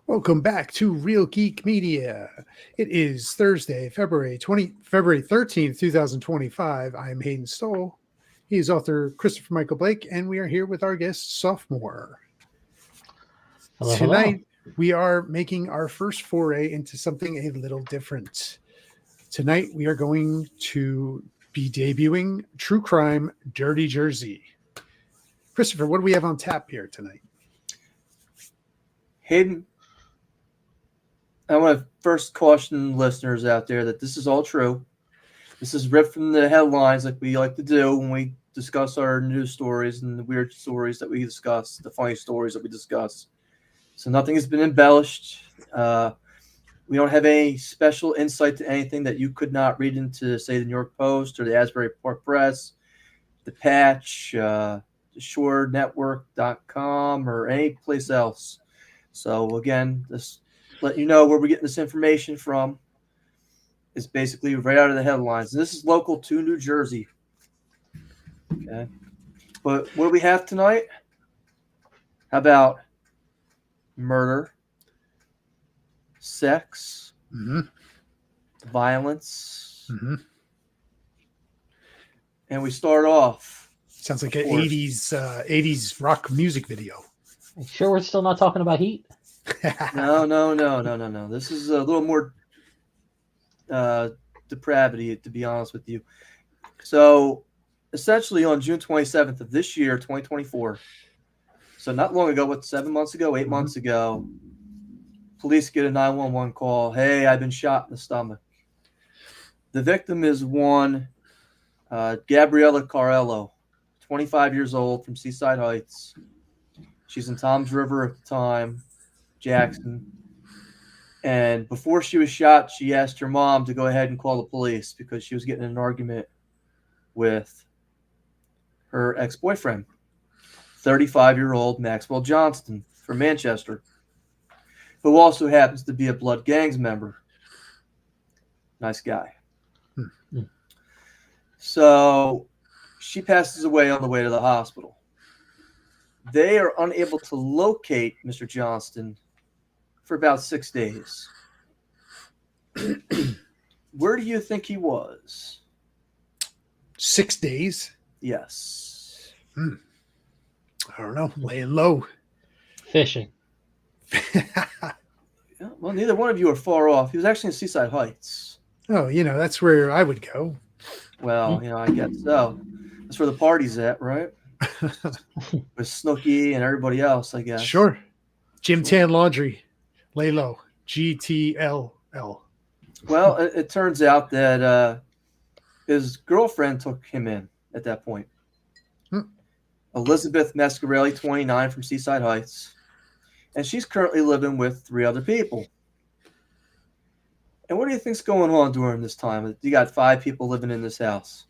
Welcome back to Real Geek Media. It is Thursday, February 13th, 2025. I'm Hayden Stoll. He is author Christopher Michael Blake, and we are here with our guest, Sophomore. Hello, Tonight, we are making our first foray into something a little different. Tonight, we are going to be debuting True Crime Dirty Jersey. Christopher, what do we have on tap here tonight? Hayden, I want to first caution listeners out there that this is all true. This is ripped from the headlines like we like to do when we discuss our news stories and the weird stories that we discuss, the funny stories that we discuss. So nothing has been embellished. We don't have any special insight to anything that you could not read into, say, the New York Post or the Asbury Park Press, the Patch, the ShoreNetwork.com, or any place else. So again, just let you know where we're getting this information from. It's basically right out of the headlines. This is local to New Jersey. Okay. But what do we have tonight? How about murder, sex, violence, and we start off. Sounds like an 80s rock music video. You sure we're still not talking about Heat? No. This is a little more depravity, to be honest with you. So, essentially, on June 27th of this year, 2024, so not long ago, 7 months ago, 8 months ago, police get a 911 call. Hey, I've been shot in the stomach. The victim is one Gabriella Carello, 25 years old, from Seaside Heights. She's in Toms River at the time, Jackson. And before she was shot, she asked her mom to go ahead and call the police because she was getting in an argument with her ex-boyfriend, 35-year-old Maxwell Johnston from Manchester, who also happens to be a Blood Gangs member. Nice guy. So she passes away on the way to the hospital. They are unable to locate Mr. Johnston for about 6 days. Where do you think he was? 6 days? Yes. I don't know. Laying low. Fishing. Yeah, well, neither one of you are far off. He was actually in Seaside Heights. Oh, that's where I would go. Well, I guess so. That's where the party's at, right? With Snooki and everybody else, I guess. Sure. Jim Tan Laundry. Lay low. GTLL. Well, it turns out that his girlfriend took him in at that point. Elizabeth Mascarelli, 29, from Seaside Heights. And she's currently living with 3 other people. And what do you think's going on during this time? You got 5 people living in this house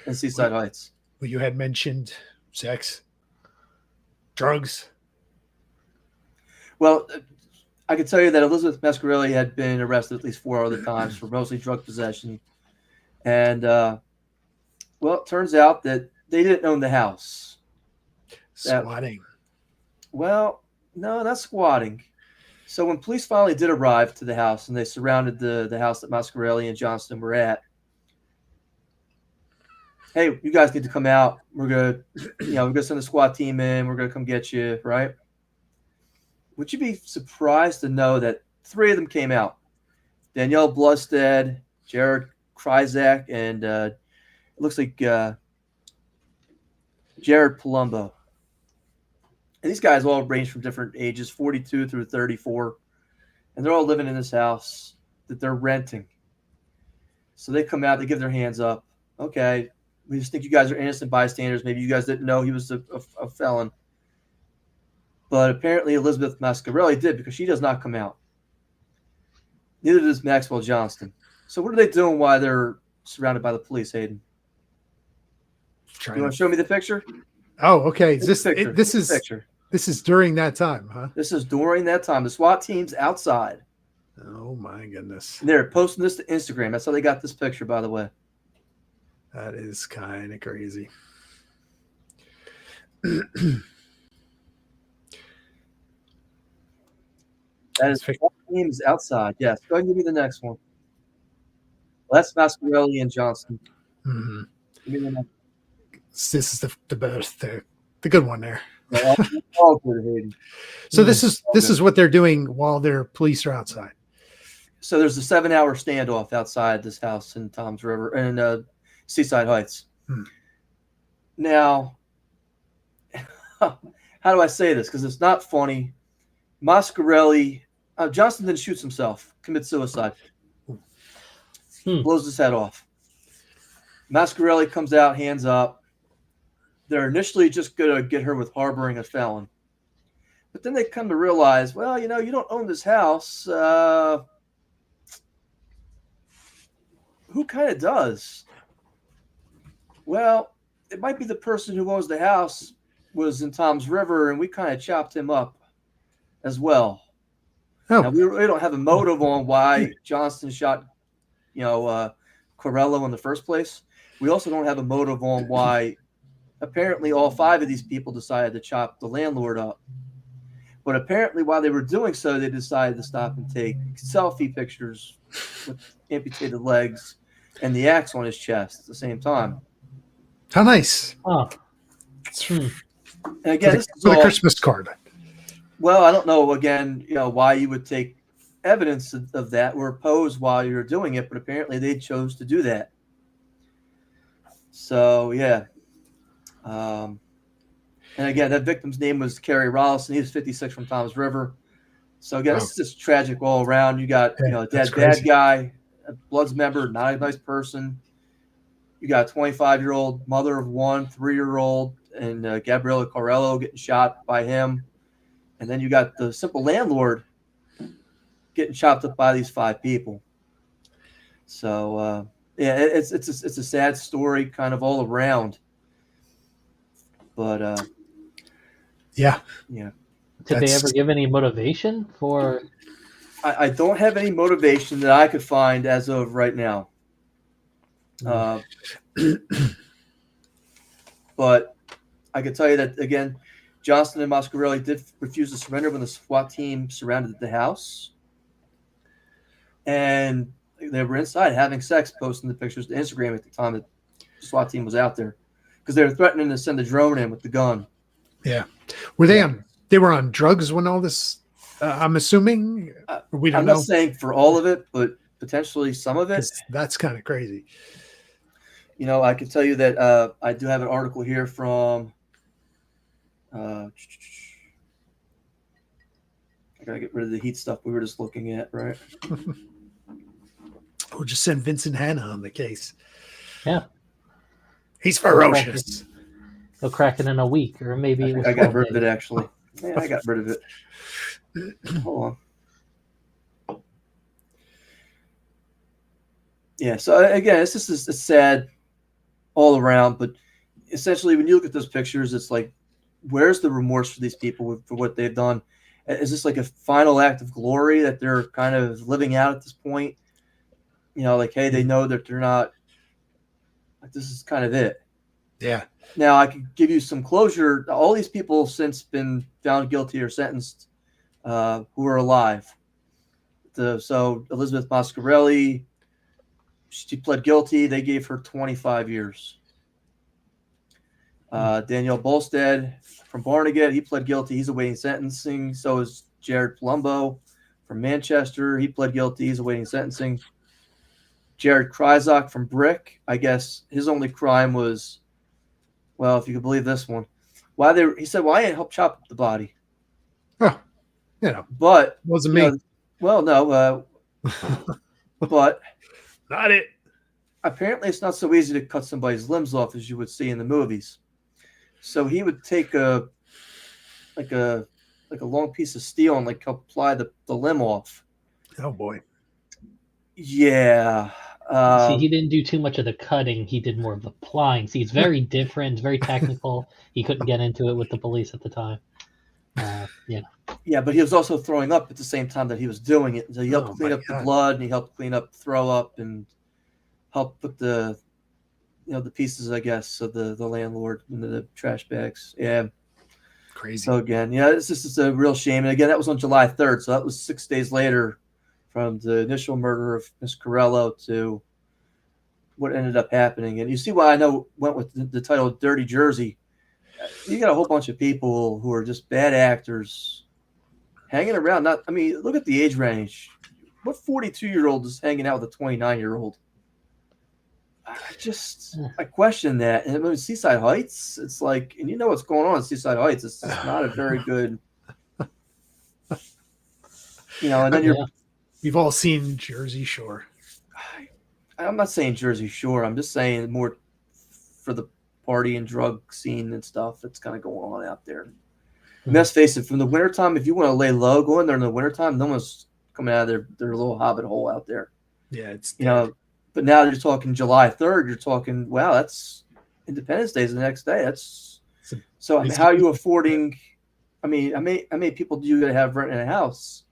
in Seaside Heights. Well, you had mentioned sex, drugs. Well, I can tell you that Elizabeth Mascarelli had been arrested at least 4 other times for mostly drug possession. And, it turns out that they didn't own the house. Squatting. Well, no, not squatting. So when police finally did arrive to the house and they surrounded the house that Mascarelli and Johnston were at, hey, you guys need to come out. We're gonna send the SWAT team in. We're gonna come get you, right? Would you be surprised to know that 3 of them came out? Danielle Blustad, Jared Kryzak, and it looks like Jared Palumbo. And these guys all range from different ages, 42 through 34. And they're all living in this house that they're renting. So they come out, they give their hands up. Okay, we just think you guys are innocent bystanders. Maybe you guys didn't know he was a felon. But apparently Elizabeth Mascarelli did, because she does not come out. Neither does Maxwell Johnston. So what are they doing while they're surrounded by the police, Hayden? You want to show me the picture? Oh, okay. This is during that time, huh? This is during that time. The SWAT team's outside. Oh my goodness. And they're posting this to Instagram. That's how they got this picture, by the way. That is kind of crazy. That name is outside. Yes. Go ahead and give me the next one. Well, that's Mascarelli and Johnston. Mhm. Give me the next This is the best, the good one there. one. All good, Hayden. So this is what they're doing while their police are outside. So there's a 7-hour standoff outside this house in Tom's River and Seaside Heights. Now, how do I say this? Because it's not funny. Mascarelli, Johnston then shoots himself, commits suicide, blows his head off. Mascarelli comes out, hands up. They're initially just going to get her with harboring a felon. But then they come to realize, well, you don't own this house. Who kind of does? Well, it might be the person who owns the house was in Tom's River, and we kind of chopped him up as well. Oh. Now, we don't have a motive on why Johnston shot, Corello in the first place. We also don't have a motive on why apparently all 5 of these people decided to chop the landlord up. But apparently while they were doing so, they decided to stop and take selfie pictures with amputated legs and the axe on his chest at the same time. How nice. Oh. And again, this is a all, Christmas card. Well, I don't know, again, why you would take evidence of that or pose while you're doing it, but apparently they chose to do that. So, yeah. And again, that victim's name was Kerry Rollison. He was 56 from Tom's River. So, again, This is just tragic all around. You got, a bad guy, a Bloods member, not a nice person. You got a 25-year-old mother of 1, 3-year-old, and Gabriella Corello getting shot by him. And then you got the simple landlord getting chopped up by these 5 people. So, it's a sad story kind of all around. But, yeah. Did they ever give any motivation for? I don't have any motivation that I could find as of right now. But I can tell you that, again, Johnston and Mascarelli did refuse to surrender when the SWAT team surrounded the house. And they were inside having sex, posting the pictures to Instagram at the time that the SWAT team was out there. Because they were threatening to send the drone in with the gun. Yeah. Were they they were on drugs when all this, I'm assuming? We don't know. I'm not saying for all of it, but potentially some of it. That's kind of crazy. I can tell you that I do have an article here from I gotta get rid of the heat stuff we were just looking at, right? We'll just send Vincent Hanna on the case. Yeah. He's ferocious. He'll crack it in a week, or maybe I got rid of it, actually. Yeah, I got rid of it. Hold on. Yeah, so again, it's just a sad all around, but essentially when you look at those pictures, it's like, where's the remorse for these people for what they've done? Is this like a final act of glory that they're kind of living out at this point? Like, hey, they know that they're not, like, this is kind of it. Yeah. Now, I could give you some closure. All these people have since been found guilty or sentenced who are alive. So Elizabeth Mascarelli, she pled guilty. They gave her 25 years. Danielle Bolstead from Barnegat, he pled guilty. He's awaiting sentencing. So is Jared Palumbo from Manchester. He pled guilty. He's awaiting sentencing. Jared Kryzak from Brick, I guess his only crime was, well, if you could believe this one, he said, I didn't help chop up the body. Oh, but wasn't me. Well, no, but not it. Apparently, it's not so easy to cut somebody's limbs off as you would see in the movies. So he would take a long piece of steel and apply the limb off. Oh boy. Yeah. See, he didn't do too much of the cutting. He did more of the applying. See, it's very different, very technical. He couldn't get into it with the police at the time. Yeah, but he was also throwing up at the same time that he was doing it. So he helped clean up the blood, and he helped clean up throw up, and helped put the pieces, I guess, of the landlord into the trash bags. Yeah. crazy. So again, yeah, this is a real shame. And again, that was on July 3rd, so that was 6 days later from the initial murder of Miss Corello to what ended up happening. And you see why I know went with the title Dirty Jersey. You got a whole bunch of people who are just bad actors hanging around. Not, I mean, look at the age range. What 42-year-old is hanging out with a 29-year-old? I question that. And I mean, Seaside Heights, it's like, and you know what's going on in Seaside Heights. It's just not a very good, and then we've all seen Jersey Shore. I'm not saying Jersey Shore. I'm just saying more for the party and drug scene and stuff that's kind of going on out there. And let's face it, from the wintertime, if you want to lay low, go in there in the wintertime, no one's coming out of their little hobbit hole out there. Yeah, it's but now you're talking July 3rd, you're talking, wow, that's Independence Day is the next day. So how are you affording, I mean, how many people do you got to have renting a house?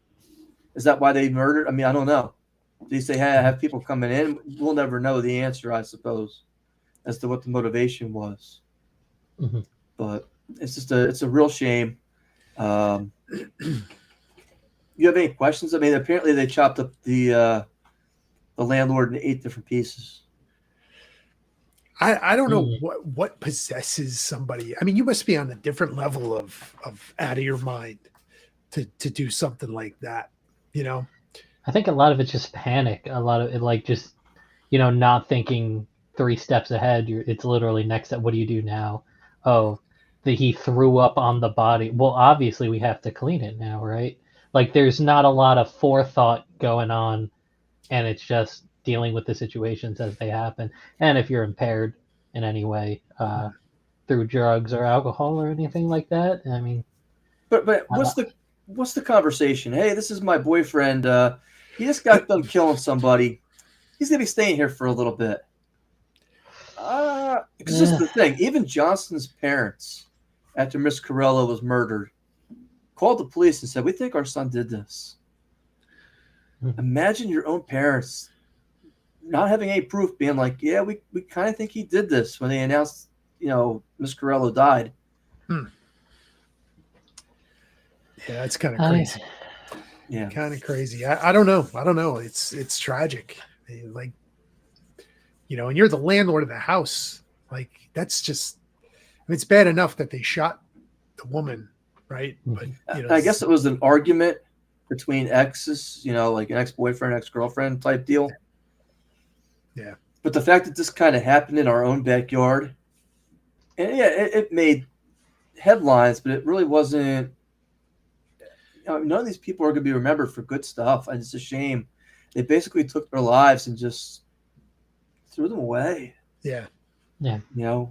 Is that why they murdered? I mean, I don't know. Do you say, hey, I have people coming in? We'll never know the answer, I suppose, as to what the motivation was. Mm-hmm. But it's a real shame. You have any questions? I mean, apparently they chopped up the landlord in 8 different pieces. I don't know what possesses somebody. I mean, you must be on a different level of out of your mind to do something like that, I think a lot of it's just panic. A lot of it, like, just, not thinking 3 steps ahead. It's literally next step. What do you do now? Oh, he threw up on the body. Well, obviously we have to clean it now, right? Like, there's not a lot of forethought going on, and it's just dealing with the situations as they happen. And if you're impaired in any way through drugs or alcohol or anything like that, I mean. But what's the conversation? Hey, this is my boyfriend. He just got done killing somebody. He's gonna be staying here for a little bit. Because this is the thing. Even Johnston's parents, after Miss Corello was murdered, called the police and said, "We think our son did this." Imagine your own parents not having any proof, being like, "Yeah, we kind of think he did this," when they announced, Miss Corello died. Yeah, it's kind of crazy. Yeah, kind of crazy. I don't know. It's tragic. Like, and you're the landlord of the house. Like, that's just, it's bad enough that they shot the woman, right? But I guess it was an argument between exes, like an ex-boyfriend, ex-girlfriend type deal. Yeah. But the fact that this kind of happened in our own backyard, and it made headlines, but it really wasn't. None of these people are going to be remembered for good stuff. And it's a shame. They basically took their lives and just threw them away. Yeah. Yeah.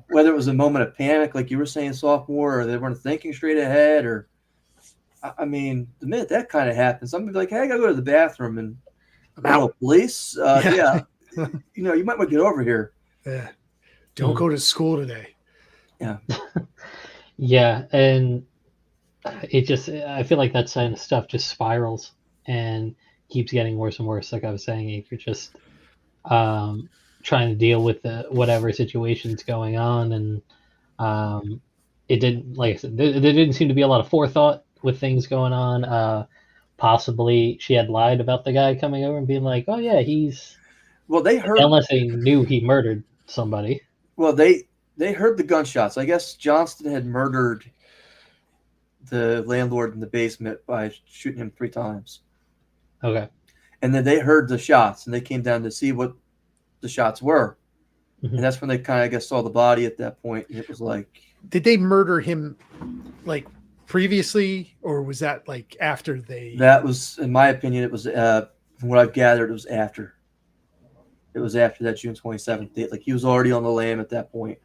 Whether it was a moment of panic, like you were saying, Sophomore, or they weren't thinking straight ahead, or, I mean, the minute that kind of happens, somebody be like, hey, I got to go to the bathroom, and police. Yeah. You might want to get over here. Yeah. Don't go to school today. Yeah. Yeah. And I feel like that kind of stuff just spirals and keeps getting worse and worse. Like I was saying, if you're just trying to deal with whatever situation's going on, and it didn't, like I said, there didn't seem to be a lot of forethought with things going on. Possibly she had lied about the guy coming over and being like, "Oh yeah, he's." Well, they heard, unless they knew he murdered somebody. Well, they heard the gunshots. I guess Johnston had murdered the landlord in the basement by shooting him 3 times. Okay. And then they heard the shots, and they came down to see what the shots were. Mm-hmm. And that's when they kind of, I guess, saw the body at that point. And it was like, did they murder him like previously, or was that like after they? That was, in my opinion, it was from what I've gathered, it was after. It was after that June 27th date. Like, he was already on the lam at that point.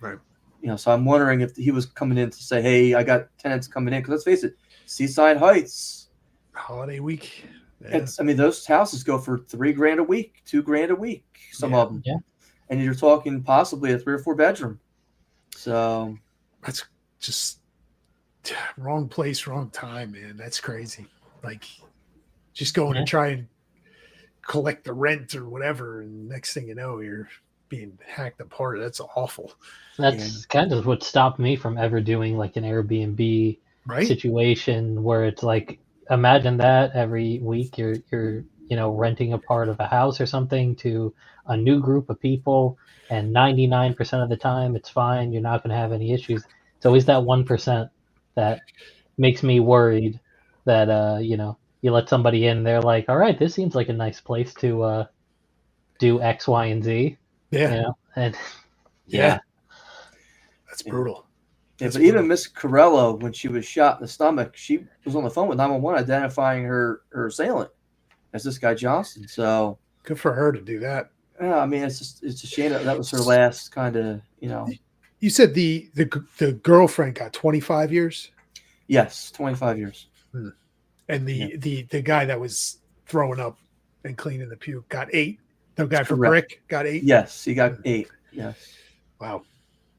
Right. So I'm wondering if he was coming in to say, hey, I got tenants coming in. Because let's face it, Seaside Heights. Holiday week. Yeah. Those houses go for $3,000 a week, $2,000 a week, some of them. Yeah. And you're talking possibly a 3 or 4 bedroom. So that's just wrong place, wrong time, man. That's crazy. Like, just going to try and collect the rent or whatever, and next thing you know, you're being hacked apart. That's awful. That's kind of what stopped me from ever doing like an Airbnb Right? situation where it's like, imagine that every week you're renting a part of a house or something to a new group of people, and 99% of the time it's fine. You're not going to have any issues. It's always that 1% that makes me worried that you let somebody in, they're like, all right, this seems like a nice place to do X, Y, and Z. Yeah. And Yeah. yeah. That's brutal. Yeah, That's but even brutal. Miss Corello, when she was shot in the stomach, she was on the phone with 911 identifying her assailant as this guy Johnston. So Good for her to do that. yeah, I mean, it's a shame that was her last kind of, You said the girlfriend got 25 years, yes, 25 years. and the guy that was throwing up and cleaning the puke got 8. The guy for Correct. Brick got 8. Yes, he got 8. Yes. Wow.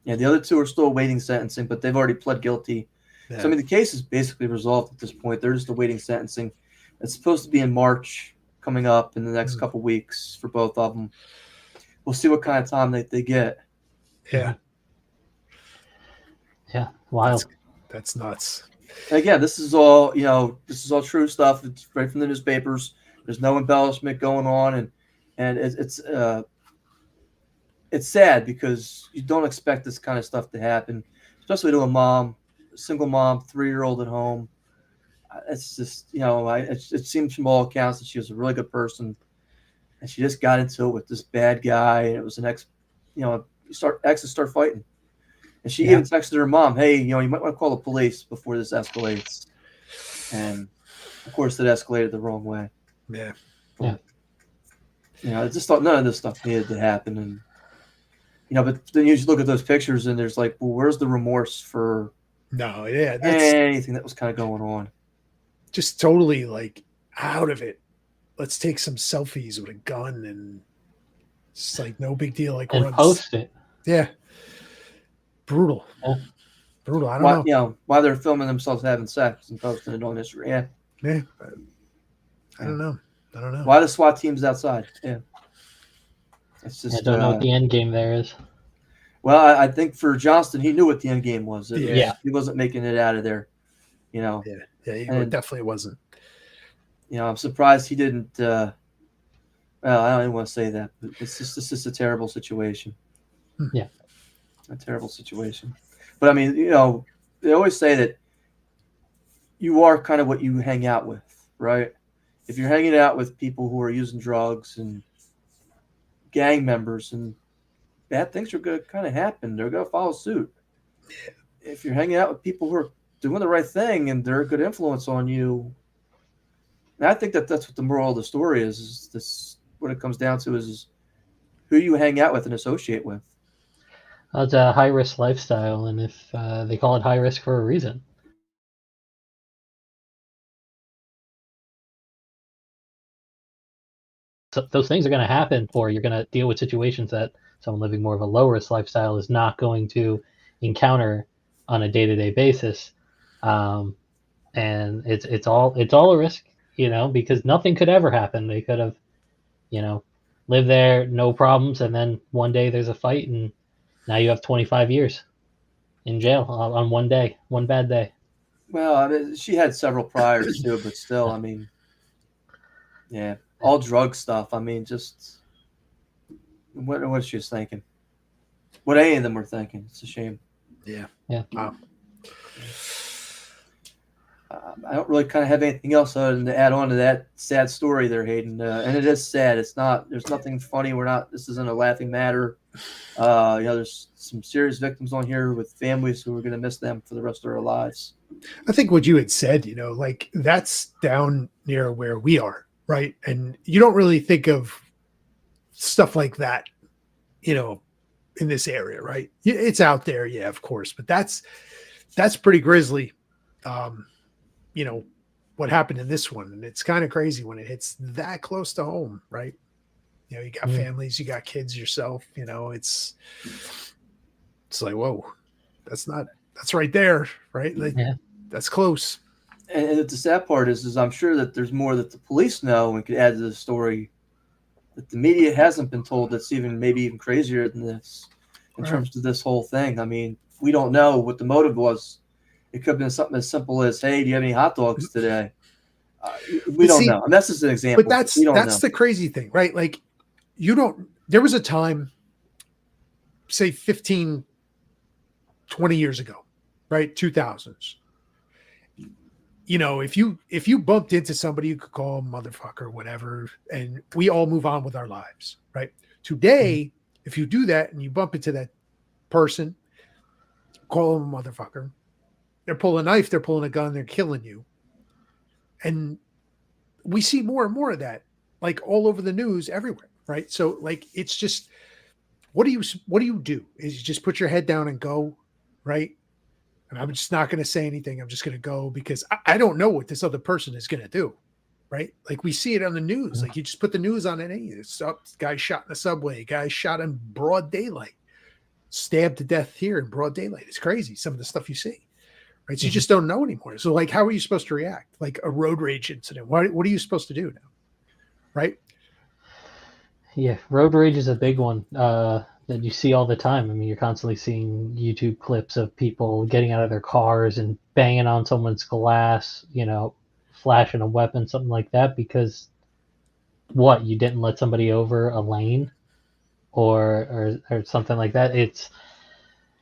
Yeah, the other 2 are still awaiting sentencing, but they've already pled guilty. Yeah. So I mean, the case is basically resolved at this point. They're just awaiting sentencing. It's supposed to be in March, coming up in the next couple weeks for both of them. We'll see what kind of time they get. Yeah. Yeah. Wild. That's nuts. And again, this is all true stuff. It's right from the newspapers. There's no embellishment going on, and it's sad because you don't expect this kind of stuff to happen, especially to a single mom, 3-year-old at home. It's just, it seems from all accounts that she was a really good person, and she just got into it with this bad guy, and it was exes start fighting. And she even texted her mom, hey, you might want to call the police before this escalates. And, of course, it escalated the wrong way. Yeah. But, I just thought none of this stuff needed to happen. And, but then you just look at those pictures, and there's like, well, where's the remorse for that's anything that was kind of going on? Just totally like out of it. Let's take some selfies with a gun, and it's like no big deal. Like, and post it. Yeah. Brutal. Yeah. Brutal. I don't know. Why they're filming themselves having sex and posting it on Instagram. Yeah. I don't know. Why the SWAT team's outside? Yeah. It's just, I don't know what the end game there is. Well, I think for Johnston, he knew what the end game was. He wasn't making it out of there. Yeah, he definitely wasn't. I'm surprised he didn't. Well, I don't even want to say that, but it's just a terrible situation. Yeah. A terrible situation. But I mean, they always say that you are kind of what you hang out with, right? If you're hanging out with people who are using drugs and gang members, and bad things are going to kind of happen. They're going to follow suit. If you're hanging out with people who are doing the right thing and they're a good influence on you, and I think that's what the moral of the story is this, what it comes down to is who you hang out with and associate with. It's a high-risk lifestyle, and if they call it high risk for a reason. So those things are going to happen, or you're going to deal with situations that someone living more of a low-risk lifestyle is not going to encounter on a day-to-day basis. And it's all a risk, because nothing could ever happen. They could have, lived there, no problems, and then one day there's a fight, and now you have 25 years in jail on one day, one bad day. Well, I mean, she had several priors too, but still, I mean, all drug stuff. I mean, just what she was thinking. What any of them were thinking. It's a shame. Yeah. Wow. I don't really kind of have anything else other than to add on to that sad story there, Hayden. And it is sad. It's not. There's nothing funny. This isn't a laughing matter. There's some serious victims on here with families who are going to miss them for the rest of their lives. I think what you had said, like that's down near where we are, right? And you don't really think of stuff like that, in this area, right? It's out there, yeah, of course, but that's pretty grisly. What happened in this one, and it's kind of crazy when it hits that close to home, right? You got families, you got kids yourself, it's like, whoa, that's right there, right? Like, that's close. And the sad part is I'm sure that there's more that the police know and could add to the story, that the media hasn't been told that's maybe even crazier than this in terms of this whole thing. I mean, we don't know what the motive was. It could have been something as simple as, "Hey, do you have any hot dogs today?" We don't know. And that's just an example. But that's the crazy thing, right? Like, there was a time, say 15, 20 years ago, right? 2000s. You know, if you bumped into somebody, you could call them motherfucker or whatever, and we all move on with our lives, right? Today, if you do that and you bump into that person, call them a motherfucker, they're pulling a knife, they're pulling a gun, they're killing you. And we see more and more of that, like all over the news everywhere, right? So like, it's just, what do you do? Is you just put your head down and go, right? And I'm just not going to say anything. I'm just going to go because I don't know what this other person is going to do, right? Like we see it on the news. Like you just put the news on and guy shot in the subway, guy shot in broad daylight, stabbed to death here in broad daylight. It's crazy. Some of the stuff you see. Right. So you just don't know anymore. So like, how are you supposed to react? Like a road rage incident. What are you supposed to do now? Right. Yeah. Road rage is a big one that you see all the time. I mean, you're constantly seeing YouTube clips of people getting out of their cars and banging on someone's glass, you know, flashing a weapon, something like that, because you didn't let somebody over a lane or something like that.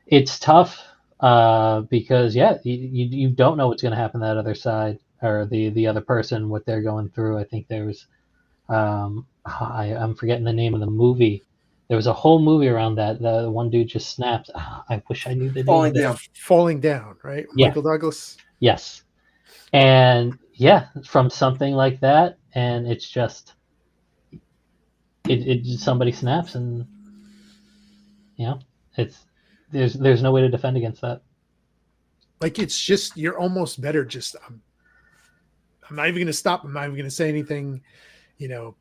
It's tough. Because you don't know what's going to happen to that other side or the other person, what they're going through. I think there was, I'm forgetting the name of the movie. There was a whole movie around that. The one dude just snaps. I wish I knew the name. Falling down, right? Yeah. Michael Douglas. Yes. And yeah, from something like that, and it's just, it somebody snaps, and you know, there's no way to defend against that. Like it's just, you're almost better just I'm not even going to stop. I'm not even going to say anything. You know,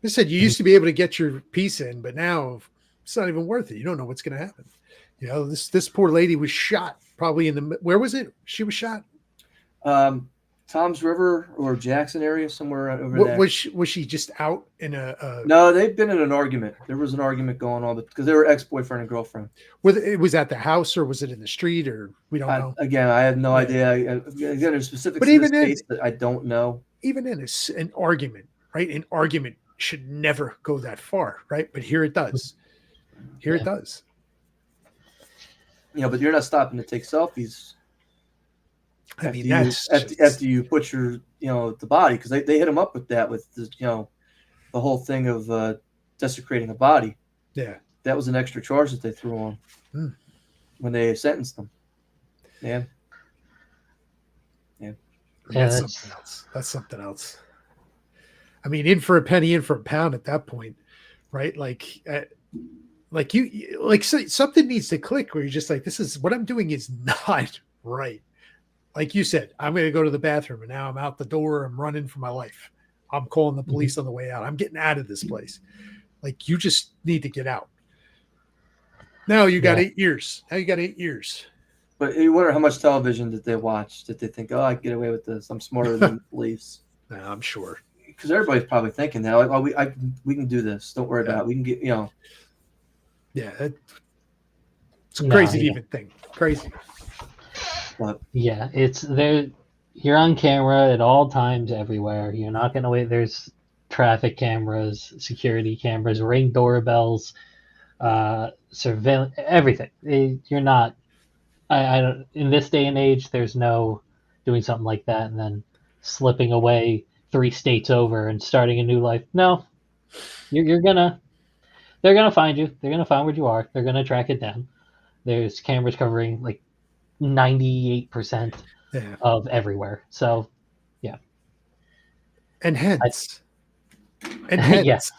I said you used to be able to get your piece in, but now it's not even worth it. You don't know what's going to happen. You know, this poor lady was shot probably where was it? She was shot. Tom's River or Jackson area, somewhere over there. Was she just out in a? No, they've been in an argument. There was an argument going on because they were ex-boyfriend and girlfriend. It was at the house or was it in the street or we don't know. Again, I have no idea. Again, there's specifics but in even this case that I don't know. Even in an argument, right? An argument should never go that far, right? But here it does. It does. You know, but you're not stopping to take selfies. I mean, after you put your, the body, because they hit him up with that, with the, the whole thing of desecrating a body. Yeah, that was an extra charge that they threw on when they sentenced them. Yeah. That's something else. That's something else. I mean, in for a penny, in for a pound at that point, right? Something needs to click where you're just like, this is what I'm doing is not right. Like you said, I'm going to go to the bathroom and now I'm out the door. I'm running for my life. I'm calling the police on the way out. I'm getting out of this place. Like, you just need to get out. Now you got 8 years. But you wonder how much television did they watch? Did they think, oh, I can get away with this? I'm smarter than the police. No, I'm sure. Because everybody's probably thinking that, like, oh, we can do this. Don't worry about it. We can get, Yeah. It's crazy to even think. Crazy. But yeah, it's there. You're on camera at all times everywhere. You're not going to wait. There's traffic cameras, security cameras, Ring doorbells, surveillance, everything. You're not. I don't. In this day and age, there's no doing something like that and then slipping away 3 states over and starting a new life. No, you're gonna. They're gonna find you. They're gonna find where you are. They're gonna track it down. There's cameras covering like 98% of everywhere. So, yeah. And hence. Yes.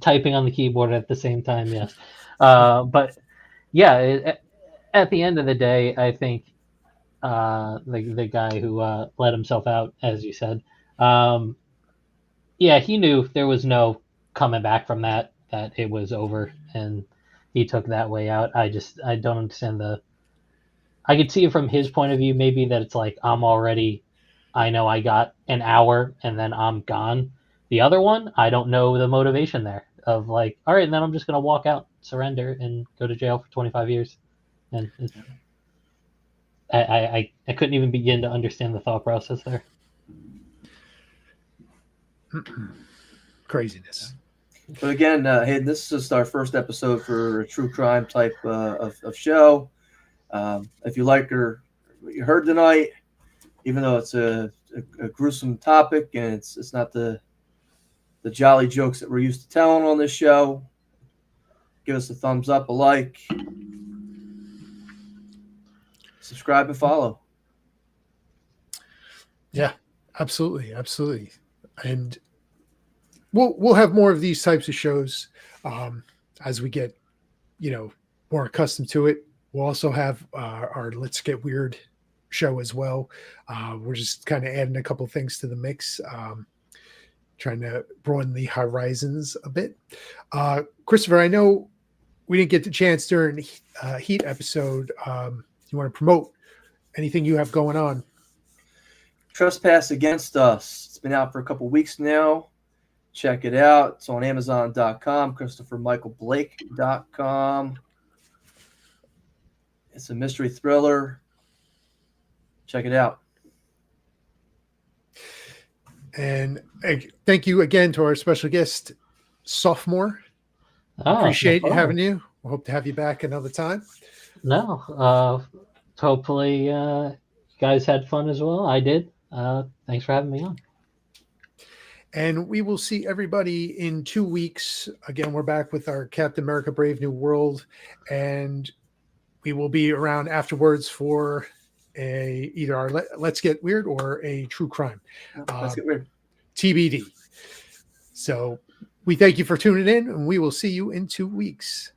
Typing on the keyboard at the same time, yes. But yeah, at the end of the day, I think the guy who let himself out, as you said, he knew there was no coming back from that it was over, and he took that way out. I don't understand I could see it from his point of view, maybe that it's like, I know I got an hour and then I'm gone. The other one, I don't know the motivation there of like, all right, and then I'm just gonna walk out, surrender, and go to jail for 25 years, and I couldn't even begin to understand the thought process there. Craziness. But again, Hayden, this is just our first episode for a true crime type of show. If you like what you heard tonight, even though it's a gruesome topic and it's not the jolly jokes that we're used to telling on this show, give us a thumbs up, a like, subscribe, and follow. Yeah, absolutely, absolutely. And we'll have more of these types of shows as we get, more accustomed to it. We'll also have our Let's Get Weird show as well. We're just kind of adding a couple things to the mix, trying to broaden the horizons a bit. Christopher, I know we didn't get the chance during Heat episode. You want to promote anything you have going on? Trespass Against Us. It's been out for a couple weeks now. Check it out. It's on Amazon.com, ChristopherMichaelBlake.com. It's a mystery thriller. Check it out. And thank you again to our special guest, Sophomore. Appreciate having you. We hope to have you back another time. No, hopefully you guys had fun as well. I did. Thanks for having me on. And we will see everybody in 2 weeks. Again, we're back with our Captain America Brave New World, and we will be around afterwards for either our Let's Get Weird or a true crime. Let's Get Weird. TBD. So we thank you for tuning in, and we will see you in 2 weeks.